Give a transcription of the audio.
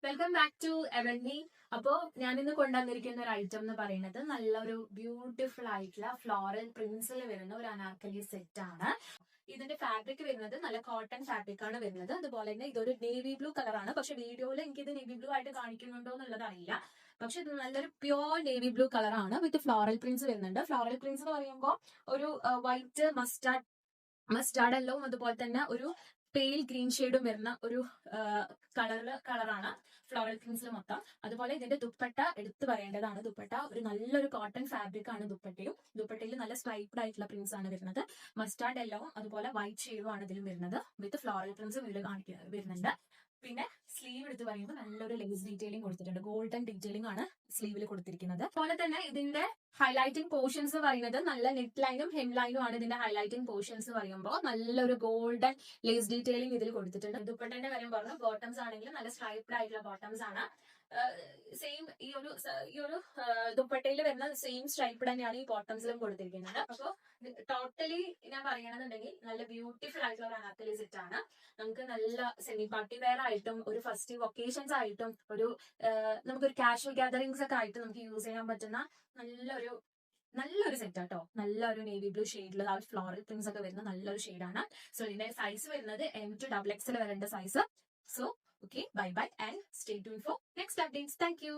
Welcome back to എവൻമി. അപ്പോ ഞാനിന്ന് കൊണ്ടുവന്നിരിക്കുന്ന ഒരു ഐറ്റം എന്ന് പറയുന്നത് നല്ലൊരു ബ്യൂട്ടിഫുൾ ആയിട്ടുള്ള ഫ്ലോറൽ പ്രിന്റ്സിൽ വരുന്ന ഒരു അനാർക്കലി സെറ്റ് ആണ്. ഇതിന്റെ ഫാബ്രിക് വരുന്നത് നല്ല കോട്ടൺ ഫാബ്രിക് ആണ് വരുന്നത്. അതുപോലെ തന്നെ ഇതൊരു നേവി ബ്ലൂ കളറാണ്. പക്ഷെ വീഡിയോയിൽ എനിക്ക് ഇത് നേവി ബ്ലൂ ആയിട്ട് കാണിക്കുന്നുണ്ടോ എന്നുള്ളത് അറിയില്ല. പക്ഷെ ഇത് നല്ലൊരു പ്യോർ നേവി ബ്ലൂ കളറാണ് വിത്ത് ഫ്ലോറൽ പ്രിന്റ്സ് വരുന്നുണ്ട്. ഫ്ലോറൽ പ്രിന്റ്സ് എന്ന് പറയുമ്പോൾ ഒരു വൈറ്റ് മസ്റ്റാർഡ് യെല്ലോവും അതുപോലെ തന്നെ ഒരു പെയിൽ ഗ്രീൻ ഷെയ്ഡും വരുന്ന ഒരു കളറാണ് ഫ്ലോറൽ പ്രിന്റ്സിൽ മൊത്തം. അതുപോലെ ഇതിന്റെ ദുപ്പട്ട എടുത്തു പറയേണ്ടതാണ്. ദുപ്പട്ട ഒരു നല്ലൊരു കോട്ടൺ ഫാബ്രിക് ആണ്. ദുപ്പട്ടയിൽ നല്ല സ്ട്രൈപ്ഡ് ആയിട്ടുള്ള പ്രിന്റ്സ് ആണ് വരുന്നത്. മസ്റ്റാർഡ് യെല്ലോവും അതുപോലെ വൈറ്റ് ഷെയ്ഡും ആണ് ഇതിലും വരുന്നത്. വിത്ത് ഫ്ലോറൽ പ്രിന്റ്സും ഇതിൽ വരുന്നുണ്ട്. പിന്നെ സ്ലീവ് എടുത്ത് പറയുമ്പോൾ നല്ലൊരു ലേസ് ഡീറ്റെയിലിംഗ് കൊടുത്തിട്ടുണ്ട്. ഗോൾഡൻ ഡീറ്റെയിലിംഗ് ആണ് സ്ലീവിൽ കൊടുത്തിരിക്കുന്നത്. അതുപോലെ തന്നെ ഇതിന്റെ ഹൈലൈറ്റിംഗ് പോർഷൻസ് പറയുന്നത് നല്ല നെറ്റ് ലൈനും ഹെം ലൈനും ആണ് ഇതിന്റെ ഹൈലൈറ്റിംഗ് പോർഷൻസ് പറയുമ്പോൾ നല്ലൊരു ഗോൾഡൻ ലേസ് ഡീറ്റെയിലിംഗ് ഇതിൽ കൊടുത്തിട്ടുണ്ട്. ദുപ്പട്ടന്റെ കാര്യം പറഞ്ഞു, ബോട്ടംസ് ആണെങ്കിലും നല്ല സ്ട്രൈപ്ഡ് ആയിട്ടുള്ള ബോട്ടംസ് ആണ്. സെയിം ഈ ഒരു ദുപ്പട്ടയിൽ വരുന്ന സെയിം സ്ട്രൈപ്പ് തന്നെയാണ് ഈ ബോട്ടംസിലും കൊടുത്തിരിക്കുന്നത്. അപ്പോൾ ടോട്ടലി ഞാൻ പറയണമെന്നുണ്ടെങ്കിൽ നല്ല ബ്യൂട്ടിഫുൾ ആയിട്ടുള്ള ഒരു അനാർക്കലി സെറ്റ് ആണ്. നമുക്ക് നല്ല സെമി പാർട്ടി വെയർ ആയിട്ടും ഒരു ഫെസ്റ്റീവ് ഒക്കേഷൻസ് ആയിട്ടും നമുക്കൊരു കാഷ്വൽ ഗാദറിംഗ്സ് ഒക്കെ ആയിട്ട് നമുക്ക് യൂസ് ചെയ്യാൻ പറ്റുന്ന നല്ലൊരു സെറ്റ് ആട്ടോ. നല്ലൊരു നേവി ബ്ലൂ ഷെയ്ഡിൽ ആ ഫ്ലോറൽ പ്രിന്റ്സ് ഒക്കെ വരുന്ന നല്ലൊരു ഷെയ്ഡാണ്. സോ ഇതിന്റെ സൈസ് വരുന്നത് M to XXL വരേണ്ട size. So okay, bye bye and stay tuned for next updates. Thank you.